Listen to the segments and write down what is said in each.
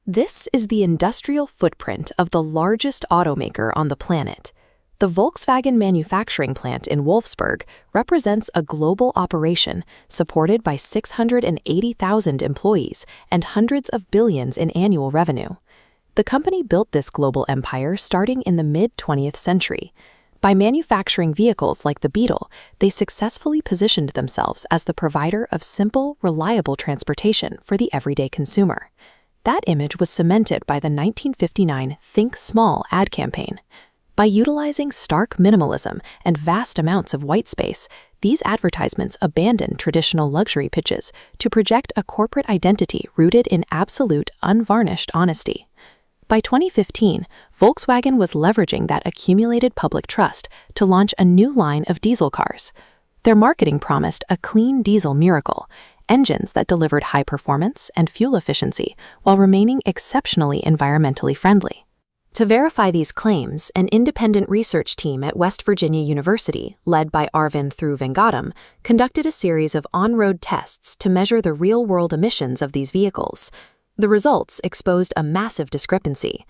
This is the industrial footprint of the largest automaker on the planet. The Volkswagen manufacturing plant in Wolfsburg represents a global operation supported by 680,000 employees and hundreds of billions in annual revenue. The company built this global empire starting in the mid-20th century. By manufacturing vehicles like the Beetle, they successfully positioned themselves as the provider of simple, reliable transportation for the everyday consumer. That image was cemented by the 1959 Think Small ad campaign. By utilizing stark minimalism and vast amounts of white space, these advertisements abandoned traditional luxury pitches to project a corporate identity rooted in absolute, unvarnished honesty. By 2015, Volkswagen was leveraging that accumulated public trust to launch a new line of diesel cars. Their marketing promised a clean diesel miracle, engines that delivered high performance and fuel efficiency while remaining exceptionally environmentally friendly. To verify these claims, an independent research team at West Virginia University, led by Arvind Thruvengadam, conducted a series of on-road tests to measure the real-world emissions of these vehicles. The results exposed a massive discrepancy.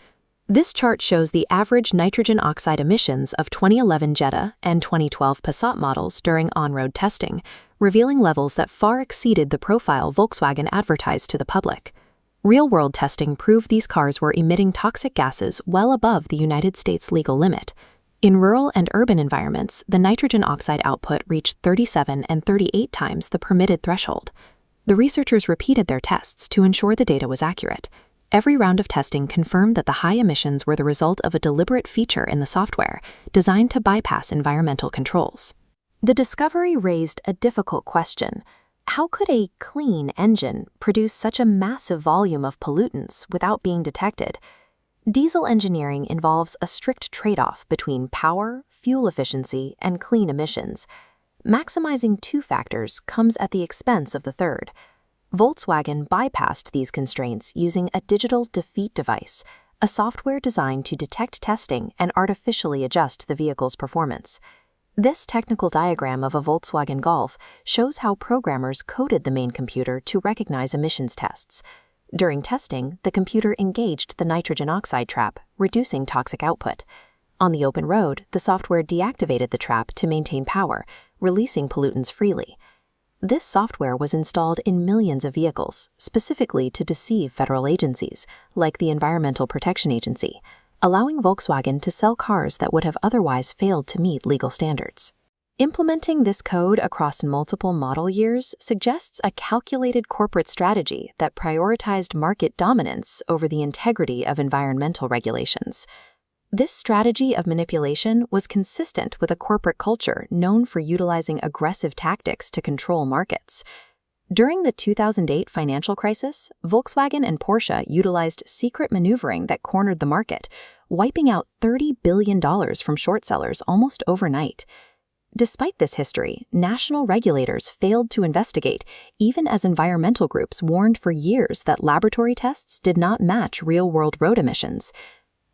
This chart shows the average nitrogen oxide emissions of 2011 Jetta and 2012 Passat models during on-road testing, revealing levels that far exceeded the profile Volkswagen advertised to the public. Real-world testing proved these cars were emitting toxic gases well above the United States legal limit. In rural and urban environments, the nitrogen oxide output reached 37 and 38 times the permitted threshold. The researchers repeated their tests to ensure the data was accurate. Every round of testing confirmed that the high emissions were the result of a deliberate feature in the software designed to bypass environmental controls. The discovery raised a difficult question. How could a clean engine produce such a massive volume of pollutants without being detected? Diesel engineering involves a strict trade-off between power, fuel efficiency, and clean emissions. Maximizing two factors comes at the expense of the third. Volkswagen bypassed these constraints using a digital defeat device, a software designed to detect testing and artificially adjust the vehicle's performance. This technical diagram of a Volkswagen Golf shows how programmers coded the main computer to recognize emissions tests. During testing, the computer engaged the nitrogen oxide trap, reducing toxic output. On the open road, the software deactivated the trap to maintain power, releasing pollutants freely. This software was installed in millions of vehicles, specifically to deceive federal agencies, like the Environmental Protection Agency, allowing Volkswagen to sell cars that would have otherwise failed to meet legal standards. Implementing this code across multiple model years suggests a calculated corporate strategy that prioritized market dominance over the integrity of environmental regulations. This strategy of manipulation was consistent with a corporate culture known for utilizing aggressive tactics to control markets. During the 2008 financial crisis, Volkswagen and Porsche utilized secret maneuvering that cornered the market, wiping out $30 billion from short sellers almost overnight. Despite this history, national regulators failed to investigate, even as environmental groups warned for years that laboratory tests did not match real-world road emissions.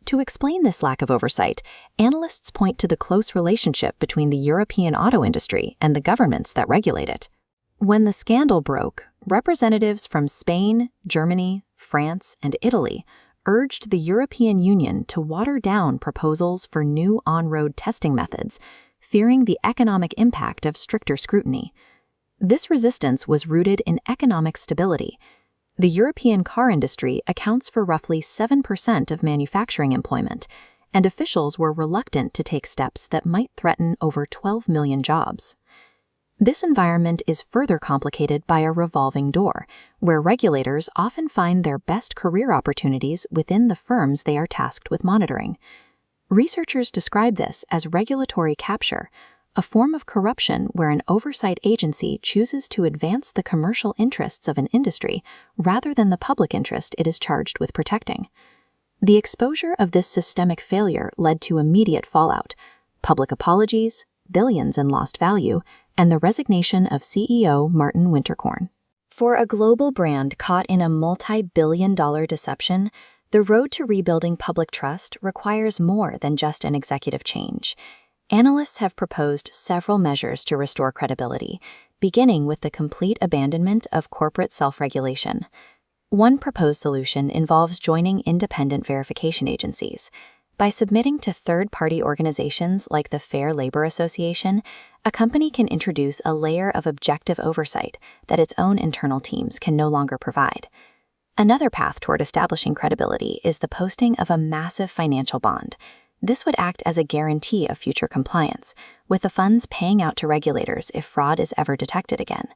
To explain this lack of oversight, analysts point to the close relationship between the European auto industry and the governments that regulate it. When the scandal broke, representatives from Spain, Germany, France, and Italy urged the European Union to water down proposals for new on-road testing methods, fearing the economic impact of stricter scrutiny. This resistance was rooted in economic stability. The European car industry accounts for roughly 7% of manufacturing employment, and officials were reluctant to take steps that might threaten over 12 million jobs. This environment is further complicated by a revolving door, where regulators often find their best career opportunities within the firms they are tasked with monitoring. Researchers describe this as regulatory capture, a form of corruption where an oversight agency chooses to advance the commercial interests of an industry rather than the public interest it is charged with protecting. The exposure of this systemic failure led to immediate fallout, public apologies, billions in lost value, and the resignation of CEO Martin Winterkorn. For a global brand caught in a multi-billion-dollar deception, the road to rebuilding public trust requires more than just an executive change. Analysts have proposed several measures to restore credibility, beginning with the complete abandonment of corporate self-regulation. One proposed solution involves joining independent verification agencies. By submitting to third-party organizations like the Fair Labor Association, a company can introduce a layer of objective oversight that its own internal teams can no longer provide. Another path toward establishing credibility is the posting of a massive financial bond. This would act as a guarantee of future compliance, with the funds paying out to regulators if fraud is ever detected again.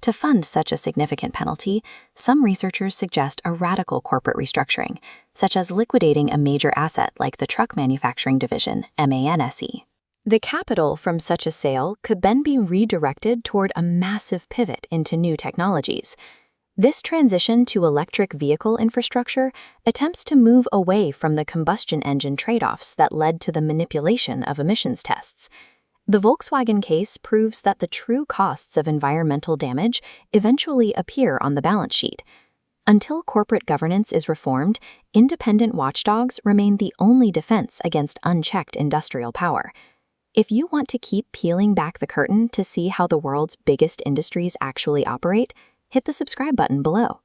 To fund such a significant penalty, some researchers suggest a radical corporate restructuring, such as liquidating a major asset like the truck manufacturing division, MANSE. The capital from such a sale could then be redirected toward a massive pivot into new technologies. This transition to electric vehicle infrastructure attempts to move away from the combustion engine trade-offs that led to the manipulation of emissions tests. The Volkswagen case proves that the true costs of environmental damage eventually appear on the balance sheet. Until corporate governance is reformed, independent watchdogs remain the only defense against unchecked industrial power. If you want to keep peeling back the curtain to see how the world's biggest industries actually operate, hit the subscribe button below.